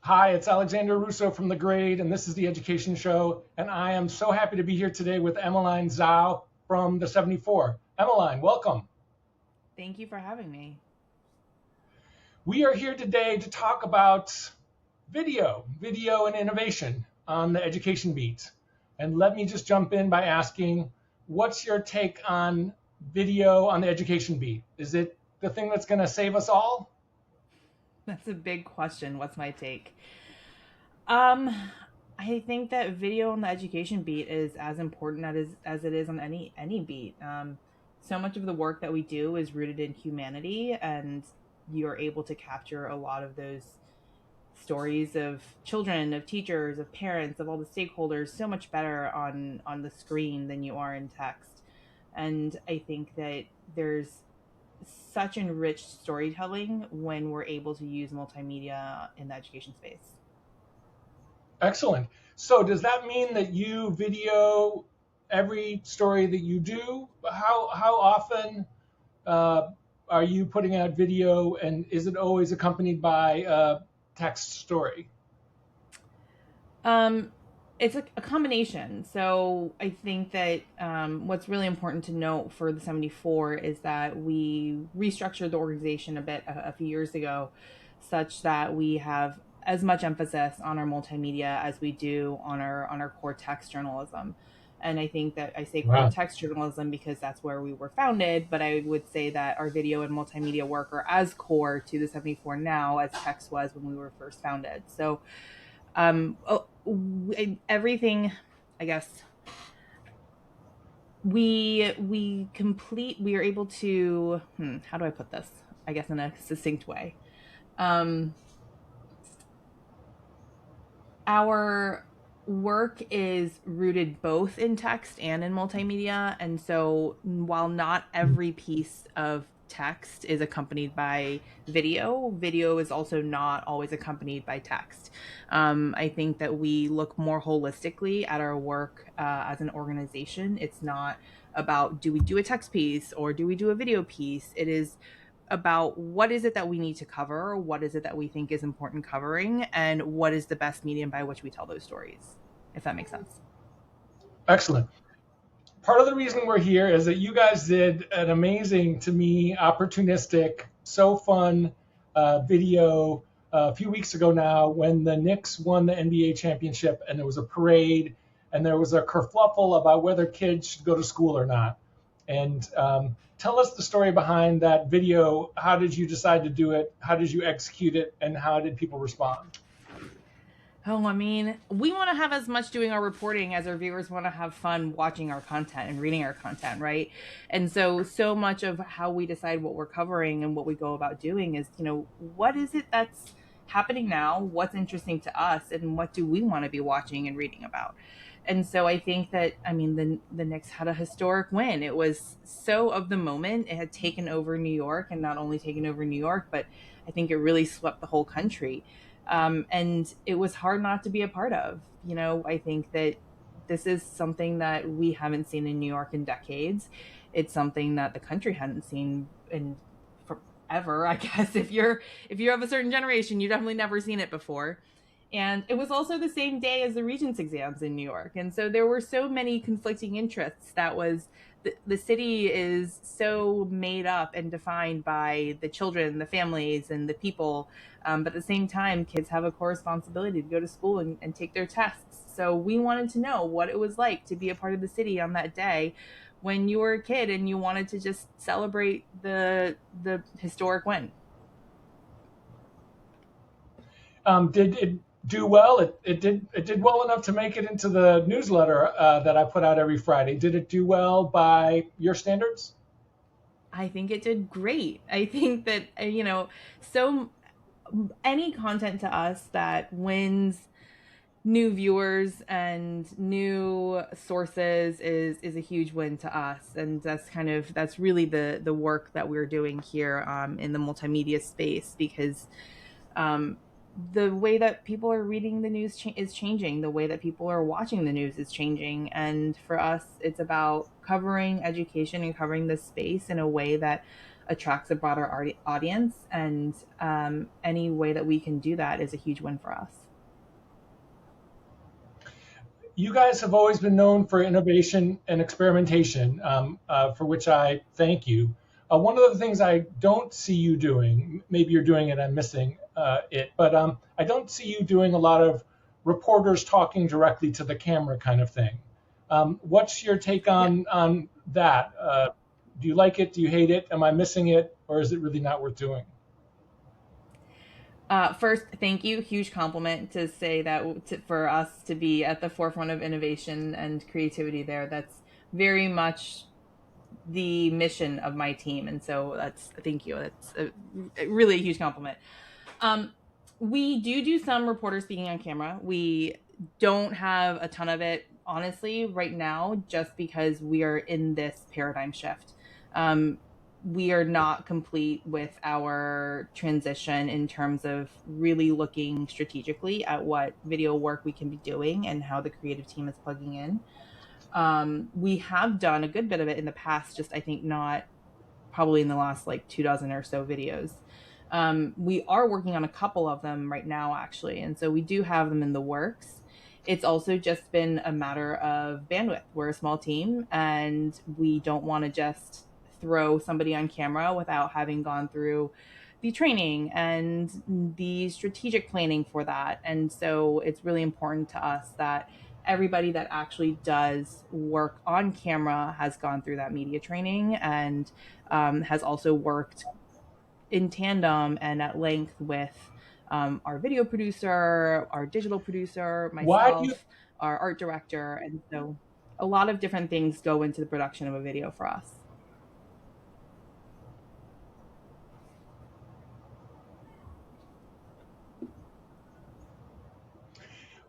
Hi, it's Alexander Russo from The Grade, and this is the Education Show. And I am so happy to be here today with Emmeline Zhao from the 74. Emmeline, welcome. Thank you for having me. We are here today to talk about video and innovation on the education beat. And let me just jump in by asking, what's your take on video on the education beat? Is it the thing that's going to save us all? That's a big question. What's my take? Um, I think that video on the education beat is as important as it is on any beat. So much of the work that we do is rooted in humanity, and you're able to capture a lot of those stories of children, of teachers, of parents, of all the stakeholders so much better on the screen than you are in text. And I think that there's such enriched storytelling when we're able to use multimedia in the education space. Excellent. So does that mean that you video every story that you do? How often uh, are you putting out video, and is it always accompanied by a text story? Um, it's a combination. So I think that what's really important to note for the 74 is that we restructured the organization a bit a few years ago, such that we have as much emphasis on our multimedia as we do on our core text journalism. And I think that I say core Wow. text journalism because that's where we were founded, but I would say that our video and multimedia work are as core to the 74 now as text was when we were first founded. So everything, I guess, we are able to, how do I put this, I guess, in a succinct way. um our work is rooted both in text and in multimedia. And so while not every piece of text is accompanied by video, video is also not always accompanied by text. I think that we look more holistically at our work as an organization. It's not about do we do a text piece or do we do a video piece. It is about what is it that we need to cover, what is it that we think is important covering, and what is the best medium by which we tell those stories, if that makes sense. Excellent. Part of the reason we're here is that you guys did an amazing, to me, opportunistic, so fun video a few weeks ago now when the Knicks won the NBA championship, and there was a parade and there was a kerfluffle about whether kids should go to school or not. And tell us the story behind that video. How did you decide to do it? How did you execute it? And how did people respond? Oh, I mean, we want to have as much doing our reporting as our viewers want to have fun watching our content and reading our content, right? And so much of how we decide what we're covering and what we go about doing is, what is it that's happening now? What's interesting to us, and what do we want to be watching and reading about? And so I think that, I mean, the Knicks had a historic win. It was so of the moment. It had taken over New York, and not only taken over New York, but I think it really swept the whole country. And it was hard not to be a part of. I think that this is something that we haven't seen in New York in decades. It's something that the country hadn't seen in forever. I guess if you're of a certain generation, you definitely never seen it before. And it was also the same day as the Regents exams in New York. And so there were so many conflicting interests. That was the city is so made up and defined by the children, the families, and the people. But at the same time, kids have a core responsibility to go to school and take their tests. So we wanted to know what it was like to be a part of the city on that day when you were a kid and you wanted to just celebrate the historic win. Did it do well? It did well enough to make it into the newsletter that I put out every Friday. Did it do well by your standards? I think it did great. I think that, so any content to us that wins new viewers and new sources is a huge win to us. And that's really the work that we're doing here in the multimedia space, because um, the way that people are reading the news is changing. The way that people are watching the news is changing. And for us, it's about covering education and covering this space in a way that attracts a broader audience. And any way that we can do that is a huge win for us. You guys have always been known for innovation and experimentation, for which I thank you. One of the things I don't see you doing, maybe you're doing it, I'm missing it, but I don't see you doing a lot of reporters talking directly to the camera kind of thing. What's your take on that? Do you like it? Do you hate it? Am I missing it? Or is it really not worth doing? First, thank you. Huge compliment to say that for us to be at the forefront of innovation and creativity there. That's very much the mission of my team. And so thank you. That's really a huge compliment. We do some reporter speaking on camera. We don't have a ton of it, honestly, right now, just because we are in this paradigm shift. We are not complete with our transition in terms of really looking strategically at what video work we can be doing and how the creative team is plugging in. We have done a good bit of it in the past, just I think not probably in the last like 24 or so videos. We are working on a couple of them right now, actually, and so we do have them in the works. It's also just been a matter of bandwidth. We're a small team, and we don't want to just throw somebody on camera without having gone through the training and the strategic planning for that. And so it's really important to us that everybody that actually does work on camera has gone through that media training and has also worked in tandem and at length with our video producer, our digital producer, myself, our art director. And so a lot of different things go into the production of a video for us.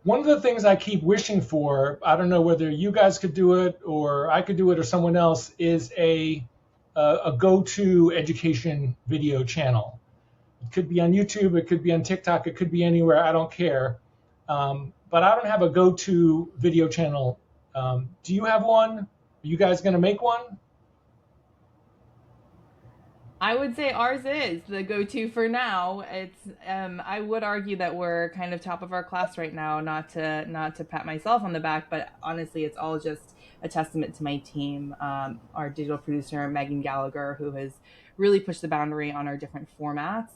One of the things I keep wishing for, I don't know whether you guys could do it or I could do it or someone else, is a go-to education video channel. It could be on YouTube, it could be on TikTok, it could be anywhere, I don't care. But I don't have a go-to video channel. Do you have one? Are you guys going to make one? I would say ours is the go-to for now. It's I would argue that we're kind of top of our class right now, not to pat myself on the back, but honestly it's all just a testament to my team. Our digital producer Megan Gallagher, who has really pushed the boundary on our different formats.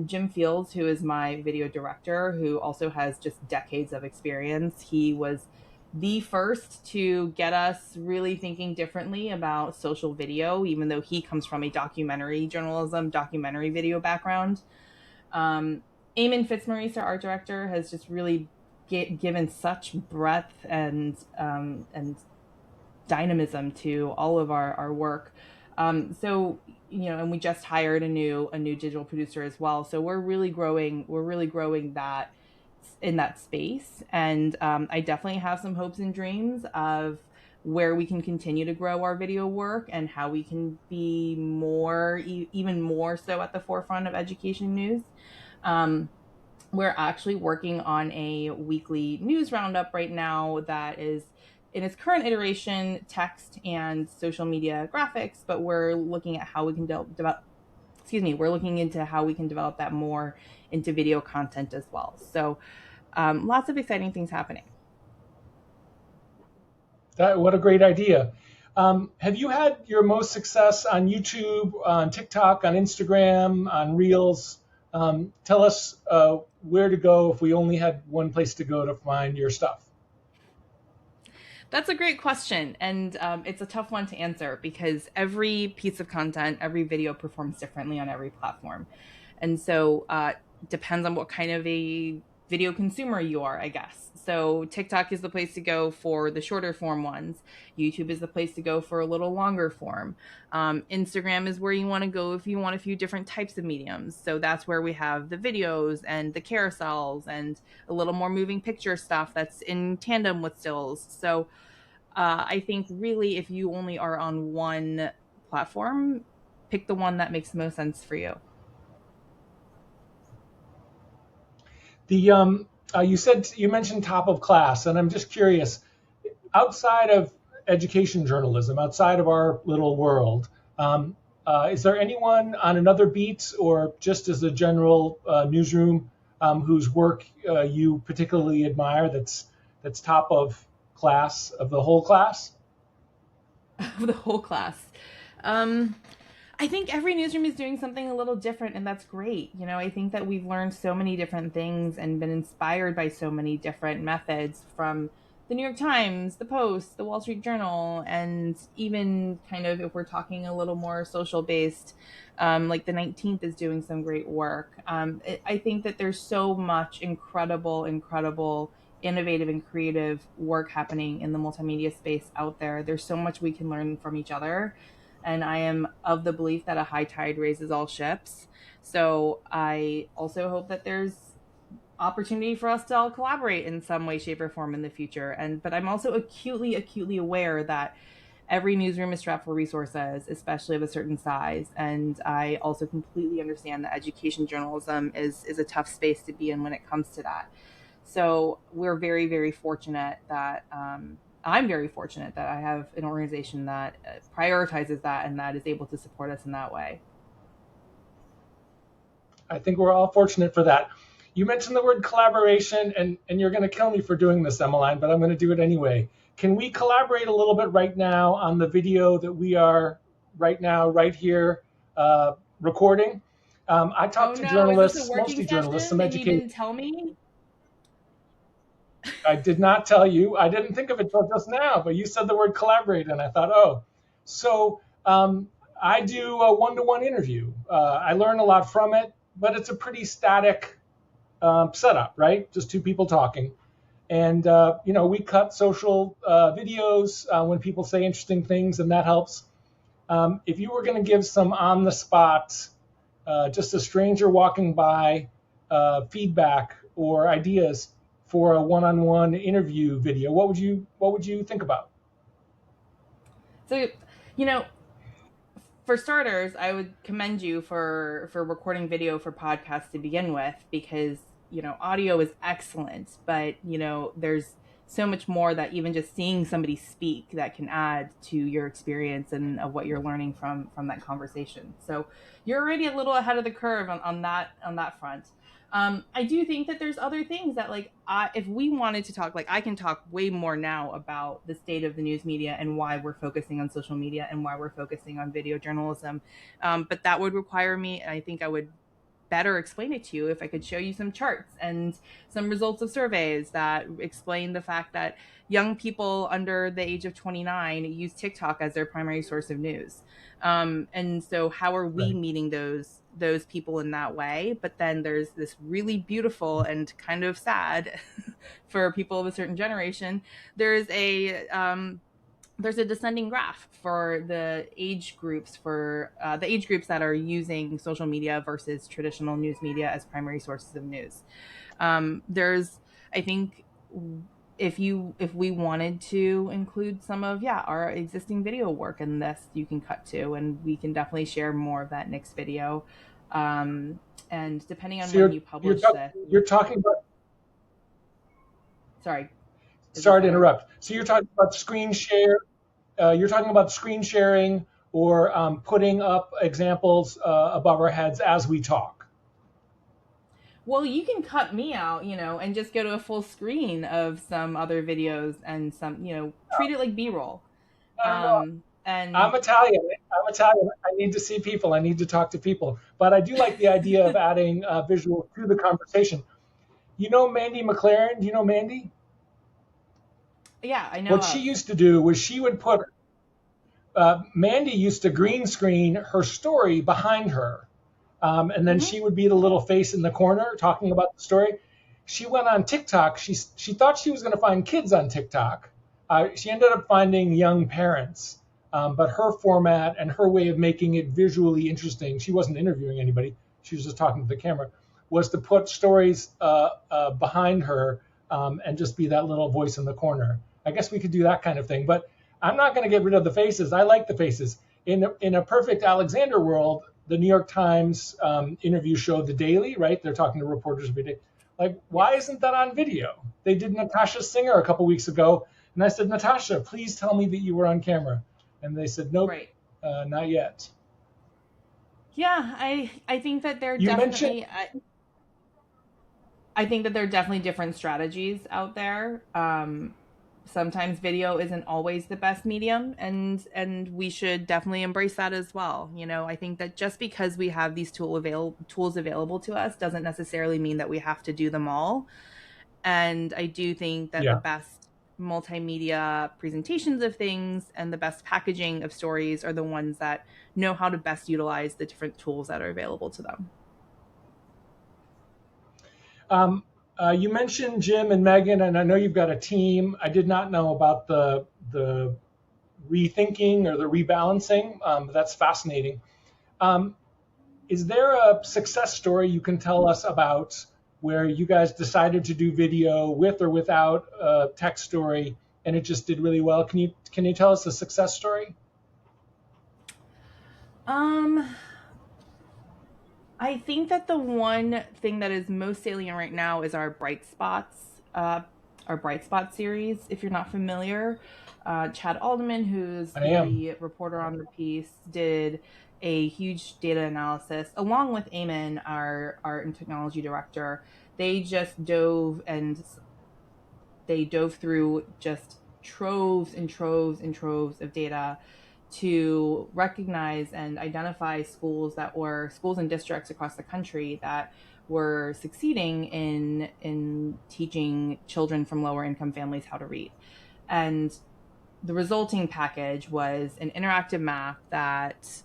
Jim Fields, who is my video director, who also has just decades of experience. He was the first to get us really thinking differently about social video, even though he comes from a documentary journalism, documentary video background. Eamon Fitzmaurice, our art director, has just really given such breadth and dynamism to all of our work. So, and we just hired a new digital producer as well. So we're really growing that in that space. And I definitely have some hopes and dreams of where we can continue to grow our video work and how we can be even more so at the forefront of education news. We're actually working on a weekly news roundup right now that is in its current iteration, text and social media graphics, but we're looking at how we can we're looking into how we can develop that more into video content as well. So lots of exciting things happening. What a great idea. Have you had your most success on YouTube, on TikTok, on Instagram, on Reels? Tell us where to go if we only had one place to go to find your stuff. That's a great question. And it's a tough one to answer because every piece of content, every video performs differently on every platform. And so depends on what kind of a video consumer you are, I guess. So TikTok is the place to go for the shorter form ones. YouTube is the place to go for a little longer form. Instagram is where you want to go if you want a few different types of mediums. So that's where we have the videos and the carousels and a little more moving picture stuff that's in tandem with stills. So I think really if you only are on one platform, pick the one that makes the most sense for you. You mentioned top of class, and I'm just curious, outside of education journalism, outside of our little world, Is there anyone on another beat or just as a general newsroom whose work you particularly admire that's top of class of the whole class? Of the whole class. Um, I think every newsroom is doing something a little different, and that's great. I think that we've learned so many different things and been inspired by so many different methods from the New York Times, the Post, the Wall Street Journal, and even kind of if we're talking a little more social based, like the 19th is doing some great work. I think that there's so much incredible, innovative and creative work happening in the multimedia space out there. There's so much we can learn from each other. And I am of the belief that a high tide raises all ships. So I also hope that there's opportunity for us to all collaborate in some way, shape, or form in the future. But I'm also acutely aware that every newsroom is strapped for resources, especially of a certain size. And I also completely understand that education journalism is a tough space to be in when it comes to that. So we're very fortunate that I'm very fortunate that I have an organization that prioritizes that and that is able to support us in that way. I think we're all fortunate for that. You mentioned the word collaboration, and you're going to kill me for doing this, Emmeline, but I'm going to do it anyway. Can we collaborate a little bit right now on the video that we are right here, recording? I talked to journalists, mostly journalists, some educators. You didn't tell me? I did not tell you. I didn't think of it till just now, but you said the word collaborate, and I thought, oh. So I do a one-to-one interview. I learn a lot from it, but it's a pretty static setup, right? Just two people talking. And, we cut social videos when people say interesting things, and that helps. If you were going to give some on-the-spot, just a stranger walking by feedback or ideas for a one-on-one interview video, what would you think about? So, for starters, I would commend you for recording video for podcasts to begin with, because audio is excellent, but there's so much more that even just seeing somebody speak that can add to your experience and of what you're learning from that conversation. So you're already a little ahead of the curve on that front. I do think that there's other things that, if we wanted to talk, I can talk way more now about the state of the news media and why we're focusing on social media and why we're focusing on video journalism. But that would require me, and I think I would better explain it to you if I could show you some charts and some results of surveys that explain the fact that young people under the age of 29 use TikTok as their primary source of news. And so how are we meeting those people in that way? But then there's this really beautiful and kind of sad for people of a certain generation. There's a descending graph for the age groups that are using social media versus traditional news media as primary sources of news. I think if we wanted to include some of our existing video work in this, you can cut to, and we can definitely share more of that next video. And depending on when you publish this, you're talking about. Sorry to interrupt. So you're talking about screen share. You're talking about screen sharing or putting up examples above our heads as we talk. Well, you can cut me out, and just go to a full screen of some other videos and some, treat it like B-roll. And I'm Italian. I need to see people. I need to talk to people. But I do like the idea of adding visual to the conversation. Mandy McLaren? Do you know Mandy? Yeah, I know. What she used to do was she would put, Mandy used to green screen her story behind her. And then she would be the little face in the corner talking about the story. She went on TikTok. She thought she was going to find kids on TikTok. She ended up finding young parents. But her format and her way of making it visually interesting, she wasn't interviewing anybody. She was just talking to the camera, was to put stories behind her and just be that little voice in the corner. I guess we could do that kind of thing, but I'm not going to get rid of the faces. I like the faces. In a perfect Alexander world, the New York Times interview show, The Daily, right? They're talking to reporters every day. Why isn't that on video? They did Natasha Singer a couple weeks ago, and I said, Natasha, please tell me that you were on camera. And they said, nope, not yet. Yeah, I think that there You mentioned, definitely I think that there are definitely different strategies out there. Sometimes video isn't always the best medium, and we should definitely embrace that as well. You know, I think that just because we have these tools available to us doesn't necessarily mean that we have to do them all. And I do think that the yeah. best multimedia presentations of things and the best packaging of stories are the ones that know how to best utilize the different tools that are available to them. Um, you mentioned Jim and Megan, and I know you've got a team. I did not know about the rethinking or the rebalancing. But that's fascinating. Um, is there a success story you can tell us about where you guys decided to do video with or without a text story, and it just did really well? Can you tell us a success story? Um, I think that the one thing that is most salient right now is our Bright Spots series. If you're not familiar, Chad Alderman, who's I am. the reporter on the piece, did a huge data analysis along with Eamon, our art and technology director. They just dove through just troves and troves and troves of data to recognize and identify schools and districts across the country that were succeeding in teaching children from lower income families how to read. And the resulting package was an interactive map that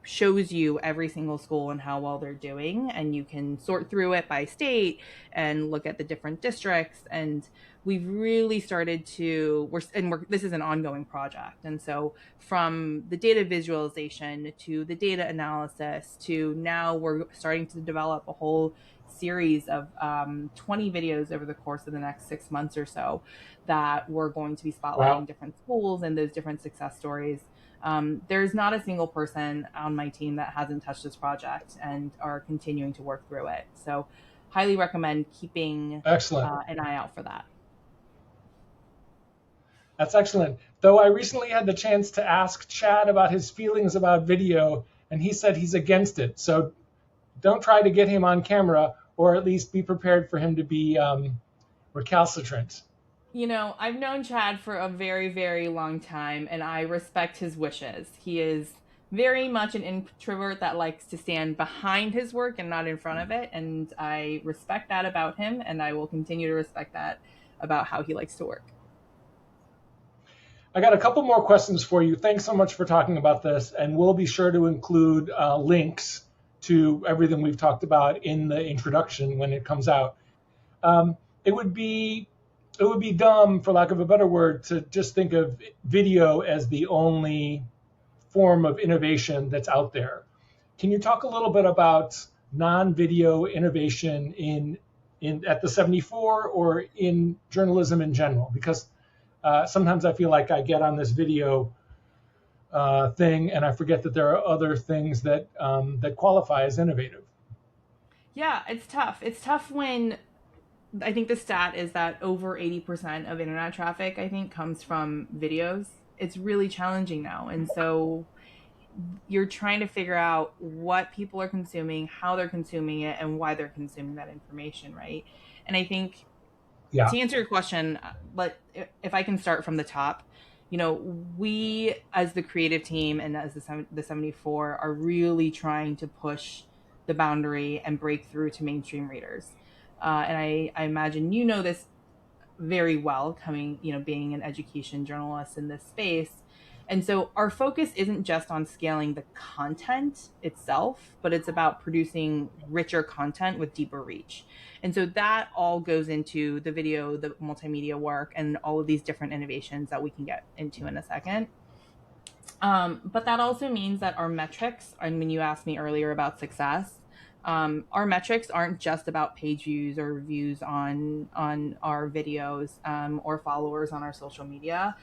shows you every single school and how well they're doing, and you can sort through it by state and look at the different districts. And we've really started to this is an ongoing project, and so from the data visualization to the data analysis to now we're starting to develop a whole series of 20 videos over the course of the next 6 months or so that we're going to be spotlighting Wow. different schools and those different success stories. There's not a single person on my team that hasn't touched this project and are continuing to work through it. So, highly recommend keeping Excellent. an eye out for that. That's excellent. Though I recently had the chance to ask Chad about his feelings about video, and he said he's against it. So don't try to get him on camera, or at least be prepared for him to be recalcitrant. You know, I've known Chad for a very, very long time, and I respect his wishes. He is very much an introvert that likes to stand behind his work and not in front of it. And I respect that about him, and I will continue to respect that about how he likes to work. I got a couple more questions for you. Thanks so much for talking about this, and we'll be sure to include links to everything we've talked about in the introduction when it comes out. Um, it would be it would be dumb, for lack of a better word, to just think of video as the only form of innovation that's out there. Can you talk a little bit about non-video innovation in at the 74 or in journalism in general? Because sometimes I feel like I get on this video thing and I forget that there are other things that qualify as innovative. Yeah, it's tough. It's tough when I think the stat is that over 80% of internet traffic, I think, comes from videos. It's really challenging now. And so you're trying to figure out what people are consuming, how they're consuming it, and why they're consuming that information, right? And I think Yeah. to answer your question, but if I can start from the top, you know, we as the creative team and as the 74 are really trying to push the boundary and break through to mainstream readers. And I imagine you know this very well, coming, you know, being an education journalist in this space. And so our focus isn't just on scaling the content itself, but it's about producing richer content with deeper reach. And so that all goes into the video, the multimedia work, and all of these different innovations that we can get into in a second. But that also means that our metrics, and when you asked me earlier about success, our metrics aren't just about page views or views on our videos, or followers on our social media.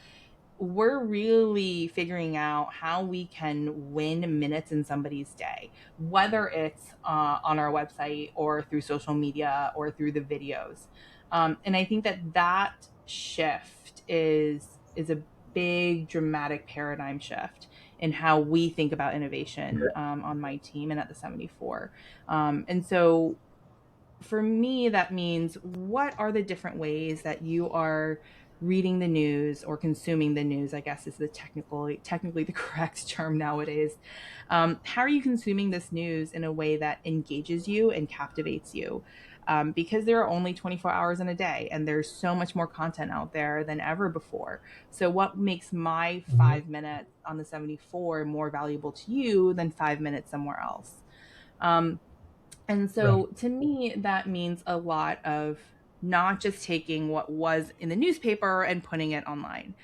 We're really figuring out how we can win minutes in somebody's day, whether it's on our website or through social media or through the videos. And I think that shift is a big dramatic paradigm shift in how we think about innovation on my team and at the 74. And so for me, that means what are the different ways that you are reading the news or consuming the news, I guess is the technically the correct term nowadays. How are you consuming this news in a way that engages you and captivates you? Because there are only 24 hours in a day and there's so much more content out there than ever before. So what makes my Mhm. 5 minutes on the 74 more valuable to you than 5 minutes somewhere else? Um, and Right. so to me, that means a lot of not just taking what was in the newspaper and putting it online.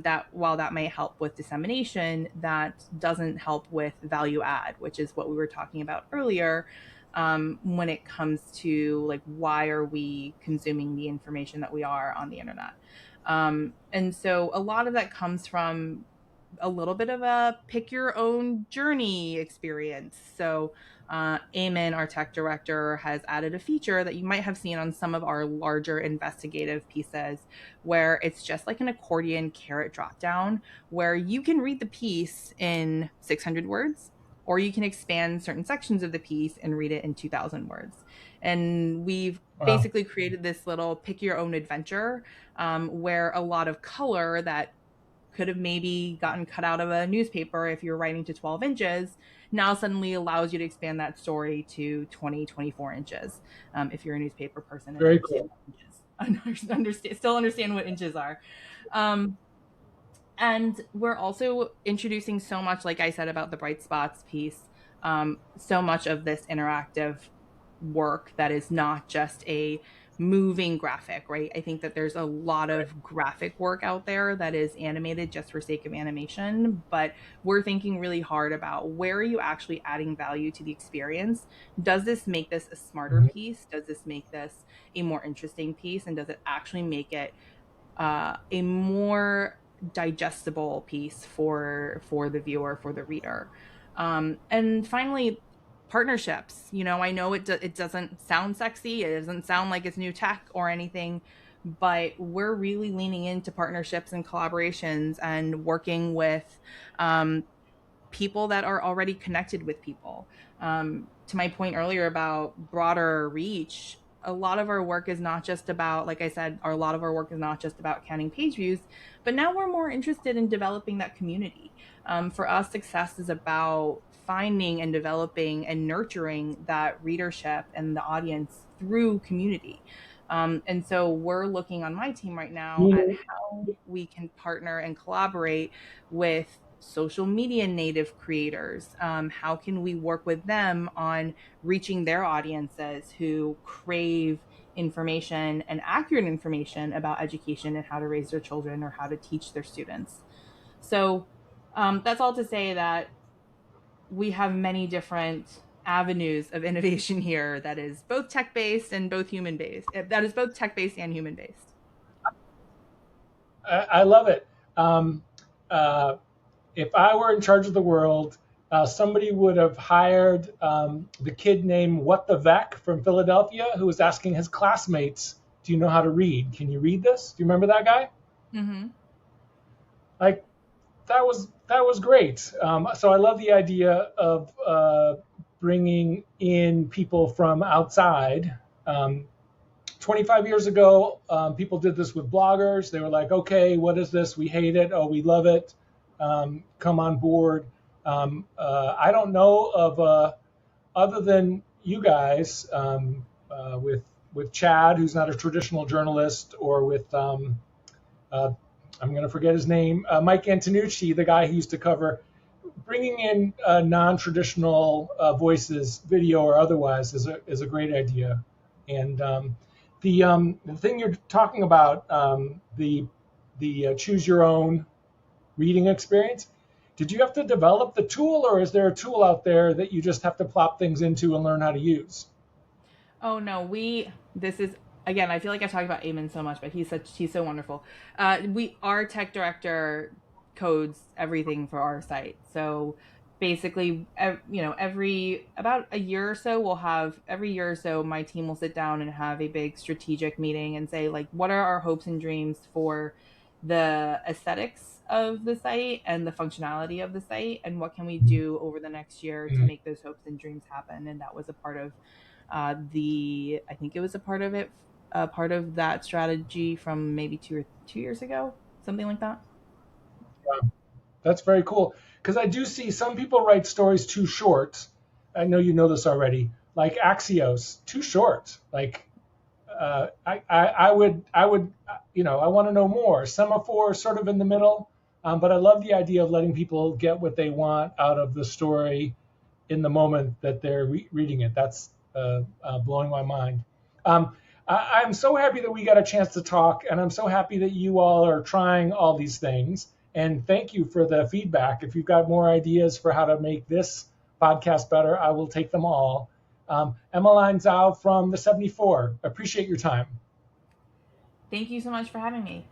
That while that may help with dissemination, that doesn't help with value add, which is what we were talking about earlier. When it comes to like, why are we consuming the information that we are on the internet? And so a lot of that comes from a little bit of a pick your own journey experience. So, Eamon, our tech director, has added a feature that you might have seen on some of our larger investigative pieces, where it's just like an accordion carrot drop down, where you can read the piece in 600 words, or you can expand certain sections of the piece and read it in 2,000 words. And we've Wow. basically created this little pick your own adventure, where a lot of color that could have maybe gotten cut out of a newspaper if you're writing to 12 inches now suddenly allows you to expand that story to 20, 24 inches, if you're a newspaper person and Very cool. still understand what inches are. um, and we're also introducing so much, like I said about the bright spots piece, so much of this interactive work that is not just a moving graphic, right? I think that there's a lot of graphic work out there that is animated just for sake of animation, but we're thinking really hard about where are you actually adding value to the experience? Does this make this a smarter Mhm. piece? Does this make this a more interesting piece? And does it actually make it a more digestible piece for the viewer, for the reader? And finally, partnerships. You know, I know it doesn't sound sexy, it doesn't sound like it's new tech or anything, but we're really leaning into partnerships and collaborations and working with people that are already connected with people. To my point earlier about broader reach, a lot of our work is not just about, like I said, a lot of our work is not just about counting page views, but now we're more interested in developing that community. For us, success is about finding and developing and nurturing that readership and the audience through community. And so we're looking on my team right now at Meaning, how we can partner and collaborate with social media native creators. How can we work with them on reaching their audiences who crave information and accurate information about education and how to raise their children or how to teach their students? So that's all to say that we have many different avenues of innovation here that is both tech based and both human based. That is both tech based and human based. I love it. Um, uh, if I were in charge of the world, somebody would have hired the kid named What the Vec from Philadelphia who was asking his classmates, "Do you know how to read? Can you read this?" Do you remember that guy? Mm-hmm. Like that was great. So I love the idea of bringing in people from outside. 25 years ago, people did this with bloggers. They were like, okay, what is this? We hate it. Oh, we love it. Come on board. I don't know of other than you guys with Chad, who's not a traditional journalist, or with uh, I'm going to forget his name, Mike Antonucci, the guy who used to cover bringing in non-traditional voices, video or otherwise, is a great idea. And the thing you're talking about, the choose your own reading experience. Did you have to develop the tool, or is there a tool out there that you just have to plop things into and learn how to use? Oh no, this is again, I feel like I talk about Eamon so much, but he's so wonderful. Our tech director codes everything for our site. So basically, every about a year or so every year or so my team will sit down and have a big strategic meeting and say, like, what are our hopes and dreams for the aesthetics of the site and the functionality of the site, and what can we do over the next year to make those hopes and dreams happen. And that was a part of I think it was a part of it, part of that strategy from maybe 2 years ago, something like that. Yeah, that's very cool. Because I do see some people write stories too short. I know you know this already. Like Axios, too short. Like I would, I want to know more. Semaphore, sort of in the middle. But I love the idea of letting people get what they want out of the story in the moment that they're reading it. That's blowing my mind. I'm so happy that we got a chance to talk, and I'm so happy that you all are trying all these things. And thank you for the feedback. If you've got more ideas for how to make this podcast better, I will take them all. Emmeline Zhao from the 74. Appreciate your time. Thank you so much for having me.